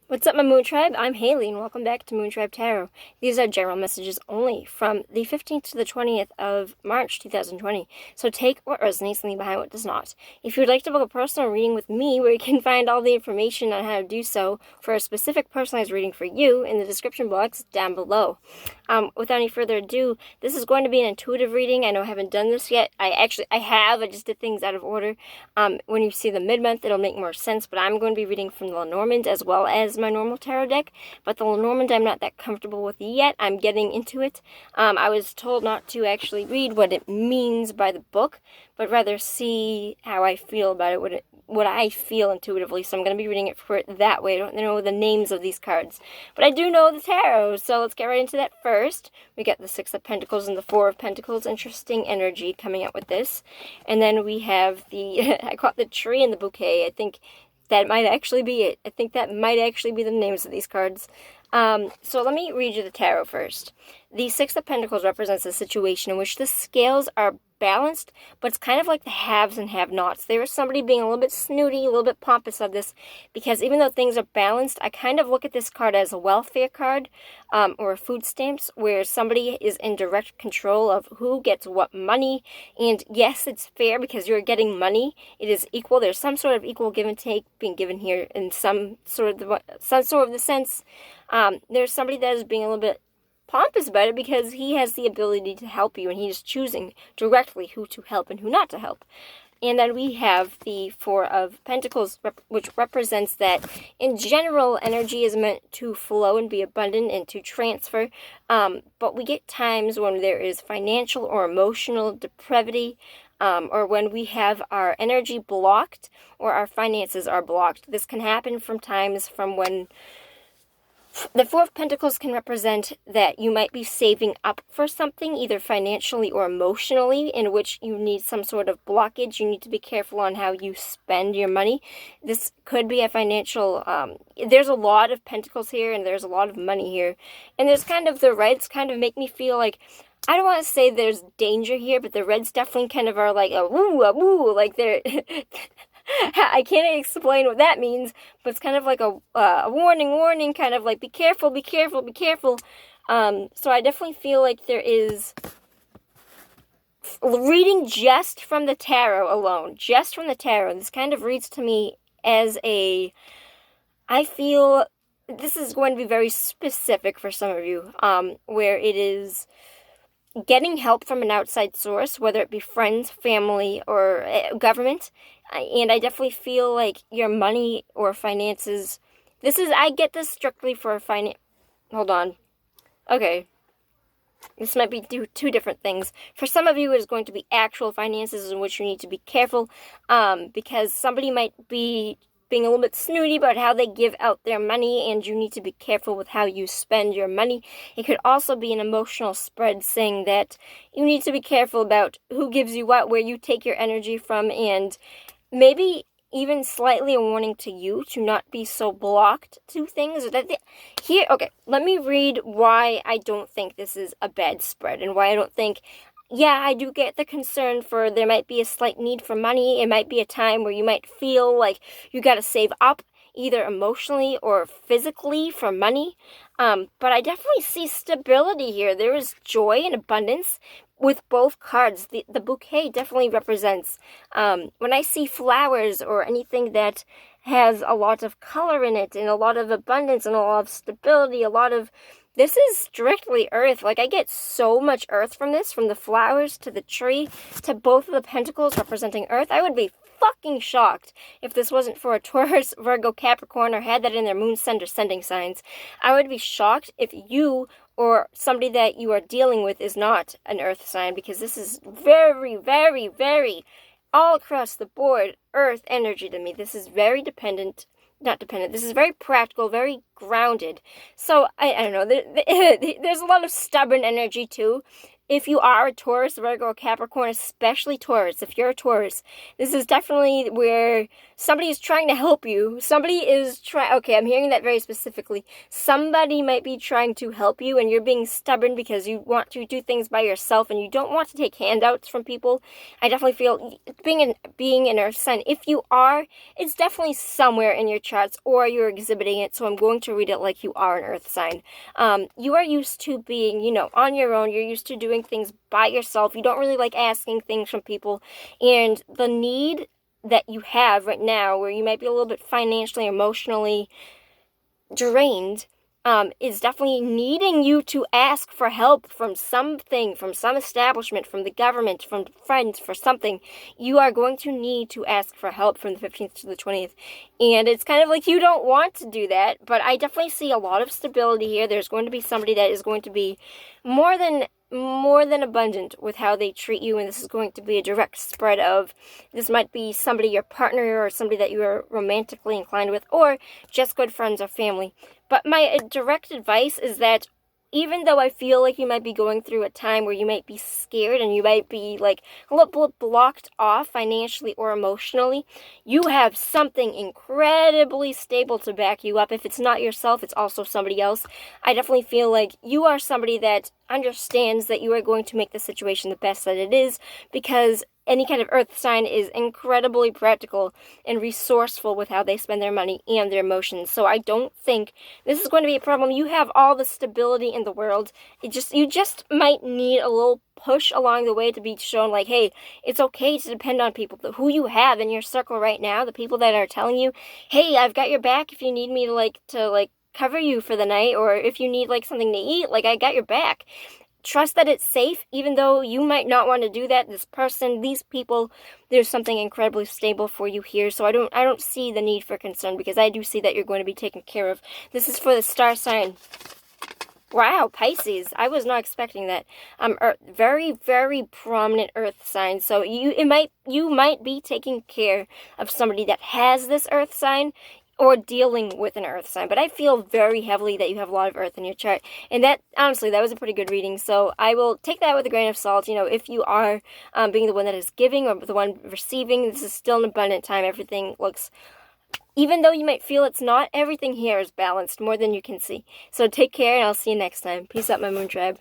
What's up, my Moon Tribe? I'm Haley, and welcome back to Moon Tribe Tarot. These are general messages only from the 15th to the 20th of March 2020. So take what resonates and leave behind what does not. If you would like to book a personal reading with me, where you can find all the information on how to do so for a specific personalized reading for you in the description box down below. Without any further ado, this is going to be an intuitive reading. I know I haven't done this yet. I have. I just did things out of order. When you see the mid-month, it'll make more sense, but I'm going to be reading from the Lenormand as well as my normal tarot deck, but the Lenormand I'm not that comfortable with yet. I'm getting into it. I was told not to actually read what it means by the book, but rather see how I feel about it, what I feel intuitively, so I'm going to be reading it for it that way. I don't know the names of these cards, but I do know the tarot, so let's get right into that first. We got the Six of Pentacles and the Four of Pentacles. Interesting energy coming out with this. And then we have the, I caught the tree and the bouquet. I think that might actually be it. I think that might actually be the names of these cards. So let me read you the tarot first. The Six of Pentacles represents a situation in which the scales are balanced, but it's kind of like the haves and have-nots. There is somebody being a little bit snooty, a little bit pompous of this, because even though things are balanced, I kind of look at this card as a welfare card, or food stamps, where somebody is in direct control of who gets what money. And yes, it's fair because you're getting money. It is equal. There's some sort of equal give and take being given here in some sort of the sense. There's somebody that is being a little bit pompous about it because he has the ability to help you, and he is choosing directly who to help and who not to help. And then we have the Four of Pentacles, which represents that in general, energy is meant to flow and be abundant and to transfer. But we get times when there is financial or emotional depravity, or when we have our energy blocked or our finances are blocked. This can happen from times from when the Four of Pentacles can represent that you might be saving up for something, either financially or emotionally, in which you need some sort of blockage. You need to be careful on how you spend your money. This could be a financial, there's a lot of pentacles here, and there's a lot of money here. And there's kind of, the reds kind of make me feel like, I don't want to say there's danger here, but the reds definitely kind of are like a woo, like they're... I can't explain what that means, but it's kind of like a warning, kind of like, be careful, be careful, be careful. So I definitely feel like there is, reading just from the tarot alone, just from the tarot, this kind of reads to me as a, I feel this is going to be very specific for some of you, where it is getting help from an outside source, whether it be friends, family, or government. And I definitely feel like your money or finances, I get this strictly for hold on. Okay. This might be two different things. For some of you, it is going to be actual finances in which you need to be careful, because somebody might be being a little bit snooty about how they give out their money, and you need to be careful with how you spend your money. It could also be an emotional spread saying that you need to be careful about who gives you what, where you take your energy from, and maybe even slightly a warning to you to not be so blocked to things. Here, okay, let me read why I don't think this is a bad spread, and why I don't think, yeah, I do get the concern for there might be a slight need for money. It might be a time where you might feel like you got to save up, either emotionally or physically, for money. But I definitely see stability here. There is joy and abundance with both cards. The bouquet definitely represents, when I see flowers or anything that has a lot of color in it, and a lot of abundance, and a lot of stability, this is strictly earth. Like, I get so much earth from this, from the flowers to the tree to both of the pentacles representing earth. I would be fucking shocked if this wasn't for a Taurus, Virgo, Capricorn, or had that in their moon, sun, or ascending signs. I would be shocked if you or somebody that you are dealing with is not an earth sign, because this is very, very, very all across the board earth energy to me. This is very not dependent. This is very practical, very grounded. So, I don't know. There's a lot of stubborn energy, too. if you are a Taurus, Virgo, or Capricorn, especially Taurus, if you're a Taurus, this is definitely where somebody is trying to help you. Somebody is trying, okay, I'm hearing that very specifically. Somebody might be trying to help you, and you're being stubborn because you want to do things by yourself, and you don't want to take handouts from people. I definitely feel being an earth sign, if you are, it's definitely somewhere in your charts, or you're exhibiting it, so I'm going to read it like you are an earth sign. You are used to being, on your own. You're used to doing things by yourself. You don't really like asking things from people, and the need that you have right now, where you might be a little bit financially, emotionally drained, is definitely needing you to ask for help from something, from some establishment, from the government, from friends, for something. You are going to need to ask for help from the 15th to the 20th. And it's kind of like you don't want to do that, but I definitely see a lot of stability here. There's going to be somebody that is going to be more than abundant with how they treat you, and this is going to be a direct spread of, this might be somebody, your partner, or somebody that you are romantically inclined with, or just good friends or family. But my direct advice is that even though I feel like you might be going through a time where you might be scared and you might be like a little blocked off financially or emotionally, you have something incredibly stable to back you up. If it's not yourself, it's also somebody else. I definitely feel like you are somebody that understands that you are going to make the situation the best that it is, because any kind of earth sign is incredibly practical and resourceful with how they spend their money and their emotions. So I don't think this is going to be a problem. You have all the stability in the world. You just might need a little push along the way to be shown like, hey, it's okay to depend on people who you have in your circle right now, the people that are telling you, hey, I've got your back if you need me to cover you for the night, or if you need something to eat, I got your back. Trust that it's safe, even though you might not want to do that. This person, these people, there's something incredibly stable for you here. So I don't see the need for concern, because I do see that you're going to be taken care of. This is for the star sign. Wow, Pisces. I was not expecting that. Very, very prominent earth sign. So you might be taking care of somebody that has this earth sign, or dealing with an earth sign. But I feel very heavily that you have a lot of earth in your chart. And that, honestly, that was a pretty good reading. So I will take that with a grain of salt. If you are being the one that is giving or the one receiving, this is still an abundant time. Everything looks, even though you might feel it's not, everything here is balanced more than you can see. So take care, and I'll see you next time. Peace out, my Moon Tribe.